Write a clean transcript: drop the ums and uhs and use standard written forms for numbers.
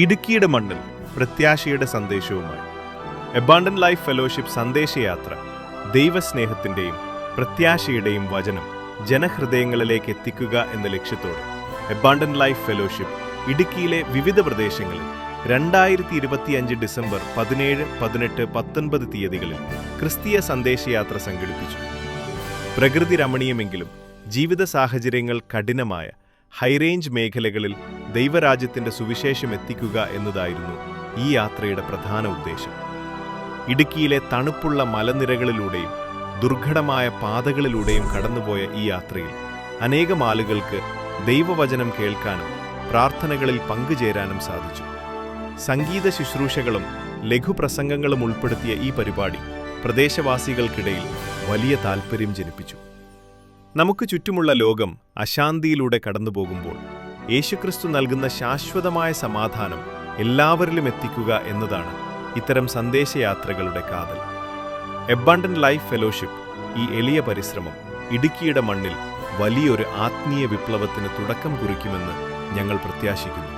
ഇടുക്കിയുടെ മണ്ണിൽ പ്രത്യാശയുടെ സന്ദേശവുമായി എബാണ്ടന്റ് ലൈഫ് ഫെലോഷിപ്പ് സന്ദേശയാത്ര ദൈവസ്നേഹത്തിൻ്റെയും പ്രത്യാശയുടെയും വചനം ജനഹൃദയങ്ങളിലേക്ക് എത്തിക്കുക എന്ന ലക്ഷ്യത്തോടെ എബാണ്ടന്റ് ലൈഫ് ഫെലോഷിപ്പ് ഇടുക്കിയിലെ വിവിധ പ്രദേശങ്ങളിൽ 2025 ഡിസംബർ 17, 18, 19 തീയതികളിൽ ക്രിസ്തീയ സന്ദേശയാത്ര സംഘടിപ്പിച്ചു. പ്രകൃതി രമണീയമെങ്കിലും ജീവിത സാഹചര്യങ്ങൾ കഠിനമായ ഹൈറേഞ്ച് മേഖലകളിൽ ദൈവരാജ്യത്തിൻ്റെ സുവിശേഷം എത്തിക്കുക എന്നതായിരുന്നു ഈ യാത്രയുടെ പ്രധാന ഉദ്ദേശം. ഇടുക്കിയിലെ തണുപ്പുള്ള മലനിരകളിലൂടെയും ദുർഘടമായ പാതകളിലൂടെയും കടന്നുപോയ ഈ യാത്രയിൽ അനേകം ആളുകൾക്ക് ദൈവവചനം കേൾക്കാനും പ്രാർത്ഥനകളിൽ പങ്കുചേരാനും സാധിച്ചു. സംഗീത ശുശ്രൂഷകളും ലഘുപ്രസംഗങ്ങളും ഉൾപ്പെടുത്തിയ ഈ പരിപാടി പ്രദേശവാസികൾക്കിടയിൽ വലിയ താൽപ്പര്യം ജനിപ്പിച്ചു. നമുക്ക് ചുറ്റുമുള്ള ലോകം അശാന്തിയിലൂടെ കടന്നുപോകുമ്പോൾ യേശുക്രിസ്തു നൽകുന്ന ശാശ്വതമായ സമാധാനം എല്ലാവരിലും എത്തിക്കുക എന്നതാണ് ഇത്തരം സന്ദേശയാത്രകളുടെ കാതൽ. എബാണ്ടന്റ് ലൈഫ് ഫെലോഷിപ്പ് ഈ എളിയ പരിശ്രമം ഇടുക്കിയുടെ മണ്ണിൽ വലിയൊരു ആത്മീയ വിപ്ലവത്തിന് തുടക്കം കുറിക്കുമെന്ന് ഞങ്ങൾ പ്രത്യാശിക്കുന്നു.